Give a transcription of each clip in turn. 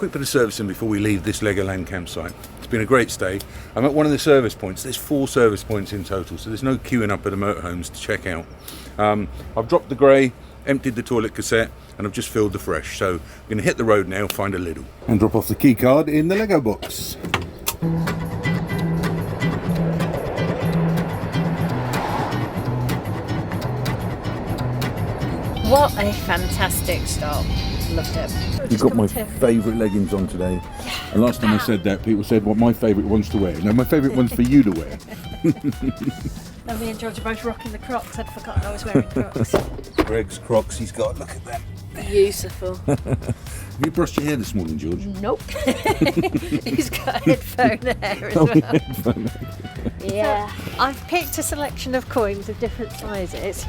quick bit of servicing before we leave this Legoland campsite. It's been a great stay. I'm at one of the service points. There's 4 service points in total, so there's no queuing up at the motorhomes to check out. I've dropped the grey, emptied the toilet cassette, and I've just filled the fresh. So I'm going to hit the road now, find a Lidl. And drop off the key card in the Lego box. What a fantastic stop. Loved it. You've got my favourite leggings on today. And last time I said that, people said what my favourite ones to wear. No, my favourite one's for you to wear. And me and George are both rocking the Crocs. I'd forgotten I was wearing Crocs. Greg's Crocs, he's got, look at them. Beautiful. Have you brushed your hair this morning, George? Nope. He's got headphone hair as well. Yeah. I've picked a selection of coins of different sizes,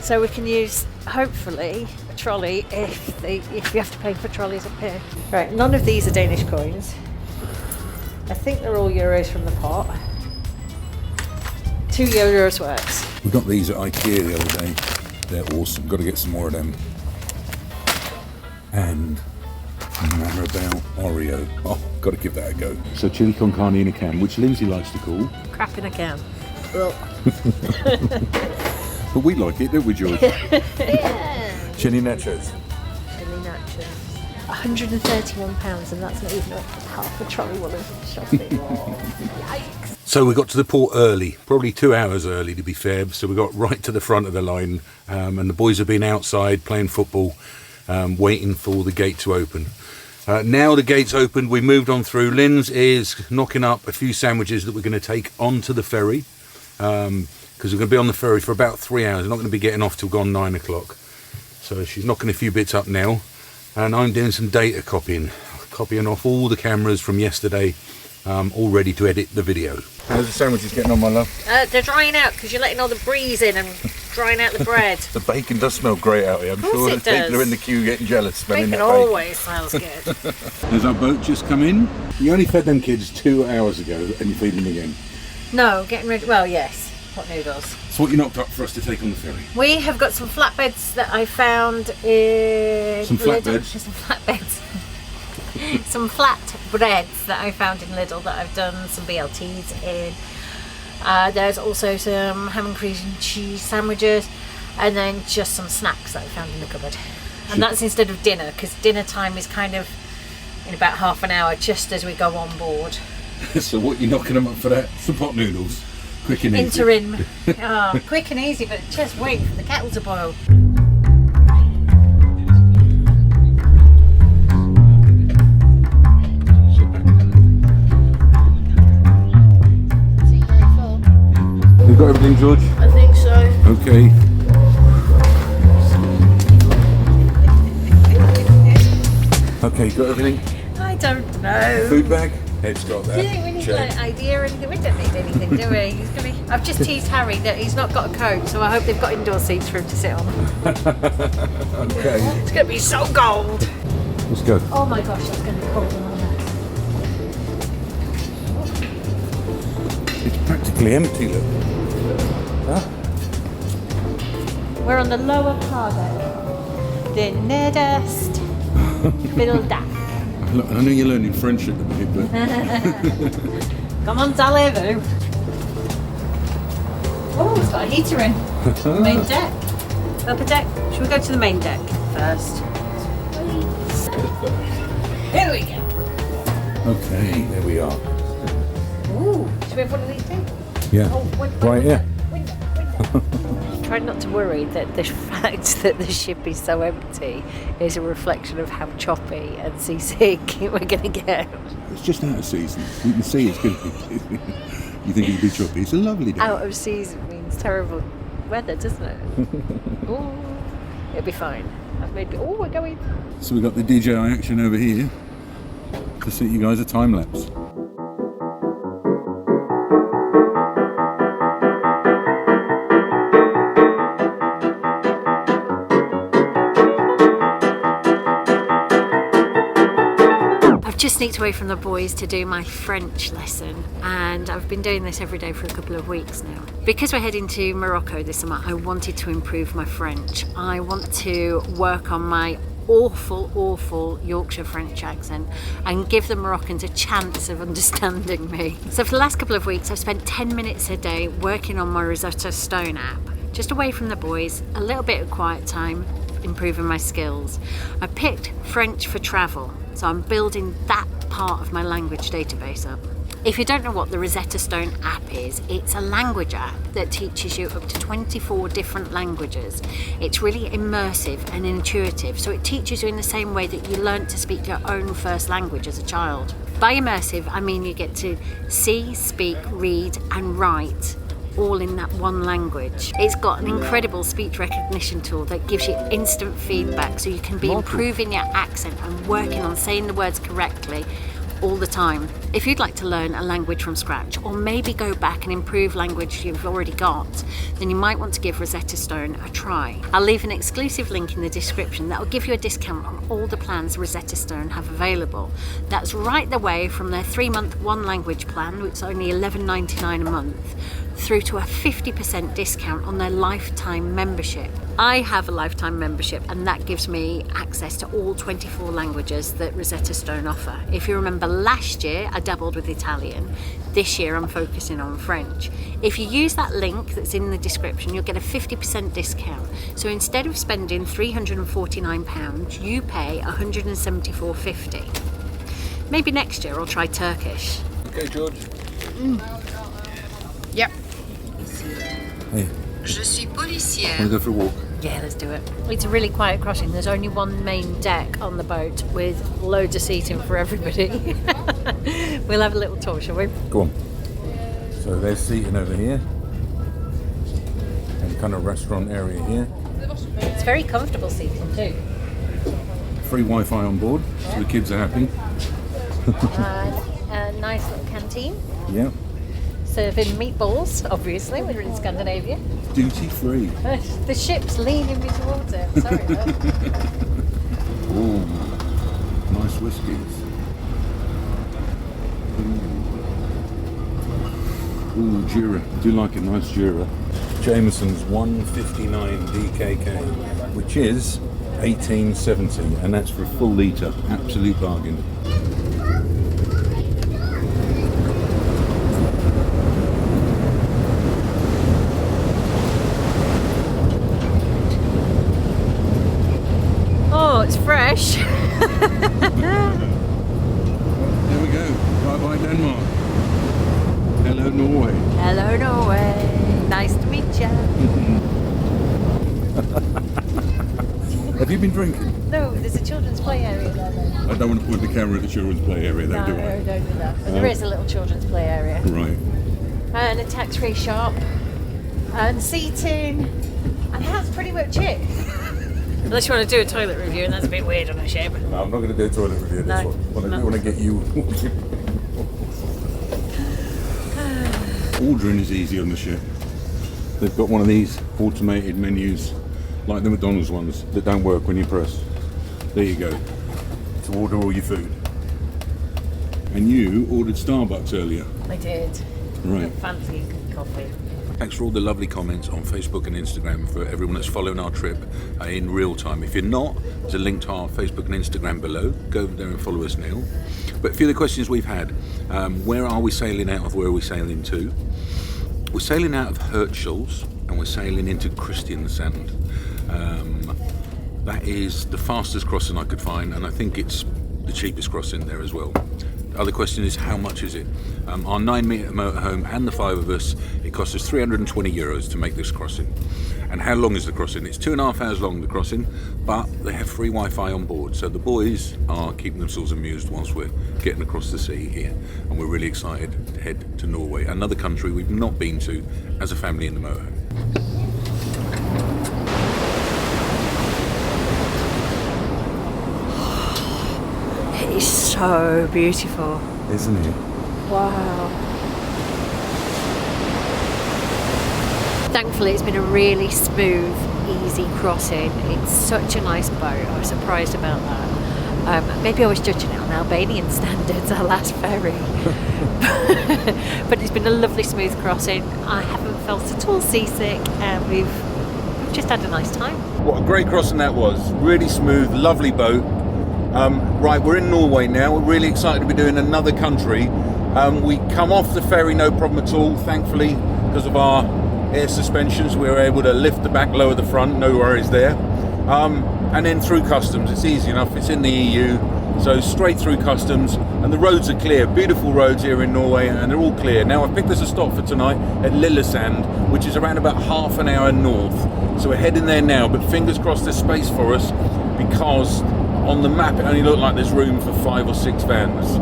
so we can use, hopefully, a trolley if we have to pay for trolleys up here. Right, none of these are Danish coins. I think they're all euros from the pot. 2 euros works. We got these at IKEA the other day. They're awesome. Got to get some more of them. And Maribel Oreo. Oh, got to give that a go. So chili con carne in a can, which Lindsay likes to call Crap in a can. But we like it, don't we, George? Yeah. Chili nachos. Chili nachos. £131, and that's not even half a trolley full of shopping. Yikes. So we got to the port early, probably 2 hours early to be fair. So we got right to the front of the line, and the boys have been outside playing football, waiting for the gate to open. Now the gate's opened, we moved on through. Linz is knocking up a few sandwiches that we're going to take onto the ferry, because we're going to be on the ferry for about 3 hours. We're not going to be getting off till gone 9 o'clock. So she's knocking a few bits up now, and I'm doing some data copying off all the cameras from yesterday, all ready to edit the video. How's the sandwiches getting on, my love? They're drying out because you're letting all the breeze in and drying out the bread. The bacon does smell great out here. I'm sure the people are in the queue getting jealous smelling Bacon that bacon. always smells good. There's our boat just come in. You only fed them kids 2 hours ago and you feed them again. No, getting ready. Well, yes. Hot noodles. So what you knocked up for us to take on the ferry? We have got some flatbeds that I found in... Some flatbeds? Some flatbeds. Some flat breads that I found in Lidl that I've done some BLTs in. There's also some ham and cream and cheese sandwiches, and then just some snacks that I found in the cupboard. And that's instead of dinner, because dinner time is kind of in about half an hour just as we go on board. So what, you're knocking them up for that? Some pot noodles? Quick and easy. Interim. Quick and easy, but just wait for the kettle to boil. You've got everything, George? I think so. Okay. Okay, got everything? I don't know. Food bag? Ed's got that. Do you think we need Check. an idea or anything? We don't need anything, do we? I've just teased Harry that he's not got a coat, so I hope they've got indoor seats for him to sit on. Okay. It's going to be so cold. Let's go. Oh my gosh, that's going to be cold. It's practically empty, look. Huh? We're on the lower cargo. The nederst Vilda. Look, I know you're learning French at the minute, but... Come on, allez-vous. Oh, it's got a heater in. Main deck. Upper deck. Should we go to the main deck first? Here we go. Okay, there we are. Ooh, should we have one of these too? Yeah, right here. Window. Try not to worry that the fact that the ship is so empty is a reflection of how choppy and seasick we're going to get. It's just out of season. You can see it's going to be... You think it'll be choppy. It's a lovely day. Out of season means terrible weather, doesn't it? Ooh, it'll be fine. Oh, we're going. So we've got the DJI action over here to see you guys a time lapse. Just sneaked away from the boys to do my French lesson, and I've been doing this every day for a couple of weeks now. Because we're heading to Morocco this summer, I wanted to improve my French. I want to work on my awful Yorkshire French accent and give the Moroccans a chance of understanding me. So for the last couple of weeks I've spent 10 minutes a day working on my Rosetta Stone app, just away from the boys, a little bit of quiet time, improving my skills. I picked French for travel, so I'm building that part of my language database up. If you don't know what the Rosetta Stone app is, it's a language app that teaches you up to 24 different languages. It's really immersive and intuitive, so it teaches you in the same way that you learnt to speak your own first language as a child. By immersive, I mean you get to see, speak, read and write all in that one language. It's got an incredible speech recognition tool that gives you instant feedback, so you can be improving your accent and working on saying the words correctly all the time. If you'd like to learn a language from scratch, or maybe go back and improve language you've already got, then you might want to give Rosetta Stone a try. I'll leave an exclusive link in the description that will give you a discount on all the plans Rosetta Stone have available. That's right the way from their 3-month one language plan, which is only $11.99 a month, through to a 50% discount on their lifetime membership. I have a lifetime membership, and that gives me access to all 24 languages that Rosetta Stone offer. If you remember, last year I dabbled with Italian. This year I'm focusing on French. If you use that link that's in the description, you'll get a 50% discount. So instead of spending £349, you pay £174.50. Maybe next year I'll try Turkish. Okay, George. Yep. Hey. Je suis policière. Want to go for a walk? Yeah, let's do it. It's a really quiet crossing. There's only one main deck on the boat with loads of seating for everybody. We'll have a little tour, shall we? Go on. So there's seating over here, and kind of restaurant area here. It's very comfortable seating too. Free Wi-Fi on board, so the kids are happy. And a nice little canteen. Yeah. Serving meatballs, obviously, we're in Scandinavia. Duty free. The ship's leaning me towards it. Sorry, Ooh, nice whiskies. Ooh, Jura. Do like it, nice Jura. Jameson's 159 DKK, which is 1870, and that's for a full litre. Absolute bargain. Oh, it's fresh. There we go. Bye-bye Denmark. Hello Norway. Hello, Norway. Nice to meet you. Have you been drinking? No, there's a children's play area there. I don't want to point the camera at the children's play area though, No, do I? don't do that. But there is a little children's play area. Right. And a tax-free shop. And seating. And that's pretty much it. Unless you want to do a toilet review, and that's a bit weird on a ship. No, I'm not going to do a toilet review this No, one. I no. want to get you. Ordering is easy on the ship. They've got one of these automated menus, like the McDonald's ones, that don't work when you press. There you go. To order all your food. And you ordered Starbucks earlier. I did. Right. Fancy coffee. Thanks for all the lovely comments on Facebook and Instagram for everyone that's following our trip in real time. If you're not, there's a link to our Facebook and Instagram below. Go over there and follow us now. But a few of the questions we've had. Where are we sailing out of? Where are we sailing to? We're sailing out of Hirtshals and we're sailing into Kristiansand. That is the fastest crossing I could find, and I think it's the cheapest crossing there as well. The other question is, how much is it? Our 9-metre motorhome and the 5 of us, it cost us €320 to make this crossing. And how long is the crossing? It's 2.5 hours long, the crossing, but they have free Wi-Fi on board, so the boys are keeping themselves amused whilst we're getting across the sea here, and we're really excited to head to Norway, another country we've not been to as a family in the motorhome. It is so beautiful. Isn't it? Wow. Thankfully, it's been a really smooth, easy crossing. It's such a nice boat. I was surprised about that. Maybe I was judging it on Albanian standards, our last ferry. But it's been a lovely, smooth crossing. I haven't felt at all seasick, and we've we've just had a nice time. What a great crossing that was. Really smooth, lovely boat. Right, we're in Norway now. We're really excited to be doing another country. We come off the ferry no problem at all, thankfully, because of our air suspensions. We were able to lift the back, lower the front, no worries there. And then through customs, it's easy enough. It's in the EU, so straight through customs, and the roads are clear. Beautiful roads here in Norway, and they're all clear. Now I've picked us a stop for tonight at Lillesand, which is around about half an hour north. So we're heading there now, but fingers crossed there's space for us, because on the map it only looked like there's room for 5 or 6 vans.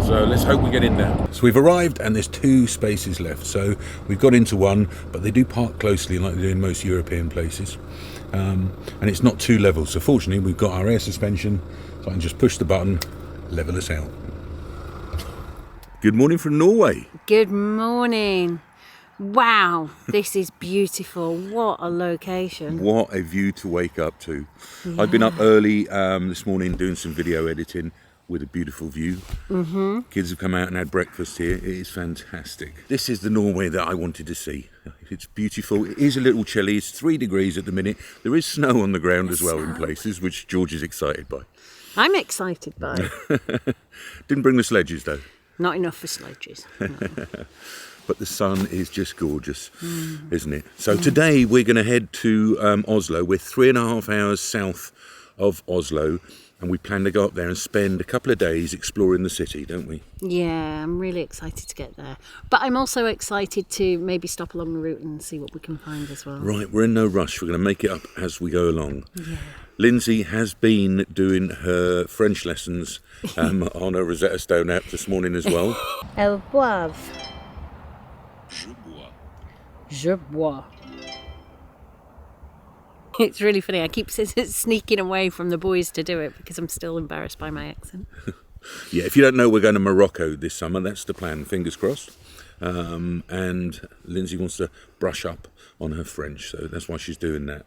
So let's hope we get in there. So we've arrived and there's 2 spaces left. So we've got into one, but they do park closely like they do in most European places. And it's not 2 levels. So fortunately we've got our air suspension, so I can just push the button, level us out. Good morning from Norway. Good morning. Wow, this is beautiful. What a location. What a view to wake up to. Yeah. I've been up early this morning doing some video editing with a beautiful view. Kids have come out and had breakfast here. It is fantastic. This is the Norway that I wanted to see. It's beautiful. It is a little chilly. It's 3 degrees at the minute. There is snow on the ground as well in places, which George is excited by. I'm excited by it. Didn't bring the sledges though. Not enough for sledges. No. But the sun is just gorgeous, isn't it? So today we're going to head to Oslo. We're 3.5 hours south of Oslo, and we plan to go up there and spend a couple of days exploring the city, don't we? Yeah, I'm really excited to get there. But I'm also excited to maybe stop along the route and see what we can find as well. Right, we're in no rush. We're going to make it up as we go along. Yeah. Lindsay has been doing her French lessons on her Rosetta Stone app this morning as well. Elles boivent. Je bois. Je bois. It's really funny. I keep sneaking away from the boys to do it because I'm still embarrassed by my accent. Yeah, if you don't know, we're going to Morocco this summer. That's the plan, fingers crossed. And Lindsay wants to brush up on her French, so that's why she's doing that.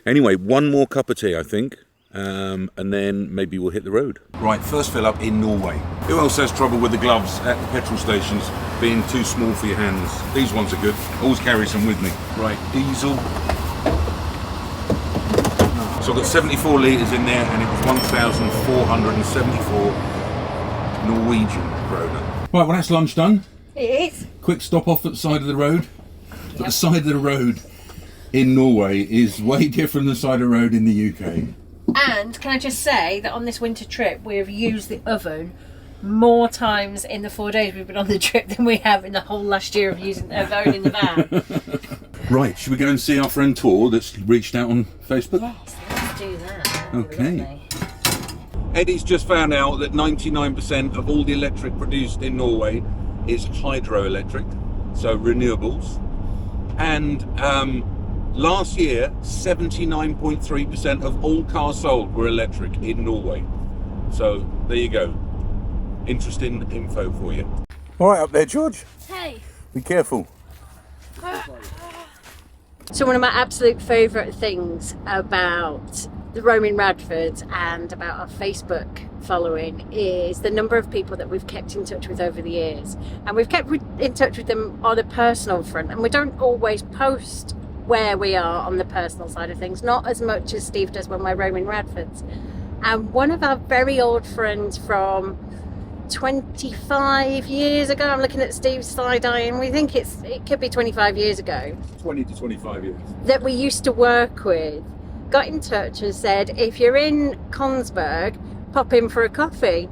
Anyway, one more cup of tea, I think. And then maybe we'll hit the road. Right, first fill up in Norway. Who else has trouble with the gloves at the petrol stations being too small for your hands? These ones are good. Always carry some with me. Right, diesel. So I've got 74 litres in there, and it was 1,474 Norwegian kroner. Right, well that's lunch done. It is. Quick stop off at the side of the road. But the side of the road in Norway is way different than the side of the road in the UK. And can I just say that on this winter trip we've used the oven more times in the 4 days we've been on the trip than we have in the whole last year of owning the van. Right, should we go and see our friend Tor that's reached out on Facebook? Yes, let's do that. Okay. Eddie's just found out that 99% of all the electric produced in Norway is hydroelectric, so renewables. And last year, 79.3% of all cars sold were electric in Norway. So there you go. Interesting info for you. All right up there, George. Hey. Be careful. So one of my absolute favourite things about the Roaming Radfords and about our Facebook following is the number of people that we've kept in touch with over the years. And we've kept in touch with them on a personal front, and we don't always post where we are on the personal side of things, not as much as Steve does when we're roaming Radfords. And one of our very old friends from 25 years ago, I'm looking at Steve's side eye, and we think it could be 25 years ago, 20 to 25 years, that we used to work with, got in touch and said, if you're in Kongsberg, pop in for a coffee.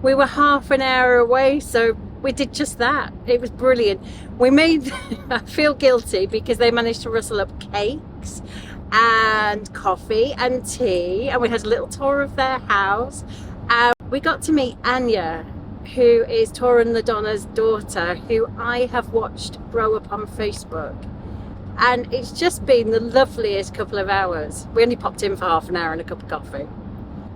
We were half an hour away, so we did just that. It was brilliant. We made, I feel guilty because they managed to rustle up cakes and coffee and tea, and we had a little tour of their house. We got to meet Anya, who is Tor and LaDonna's daughter, who I have watched grow up on Facebook. And it's just been the loveliest couple of hours. We only popped in for half an hour and a cup of coffee,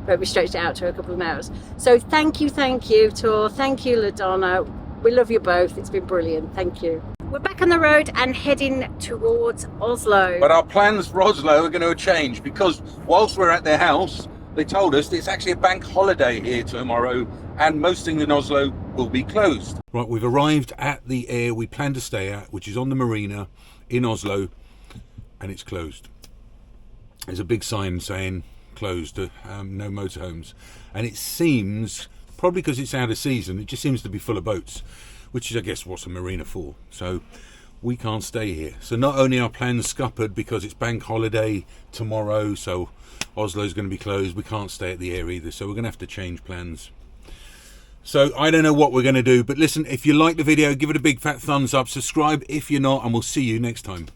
but we stretched it out to a couple of hours. So thank you, Tor. Thank you, LaDonna. We love you both. It's been brilliant. Thank you. We're back on the road and heading towards Oslo. But our plans for Oslo are going to change because whilst we're at their house, they told us it's actually a bank holiday here tomorrow and most things in Oslo will be closed. Right, we've arrived at the inn we plan to stay at, which is on the marina in Oslo. and it's closed. There's a big sign saying closed, no motorhomes, and it seems, probably because it's out of season, it just seems to be full of boats, which is, I guess, what's a marina for. So we can't stay here. So not only are plans scuppered because it's bank holiday tomorrow, so Oslo's going to be closed, we can't stay at the air either, so we're going to have to change plans. So I don't know what we're going to do, but listen, if you like the video, give it a big fat thumbs up, subscribe if you're not, and we'll see you next time.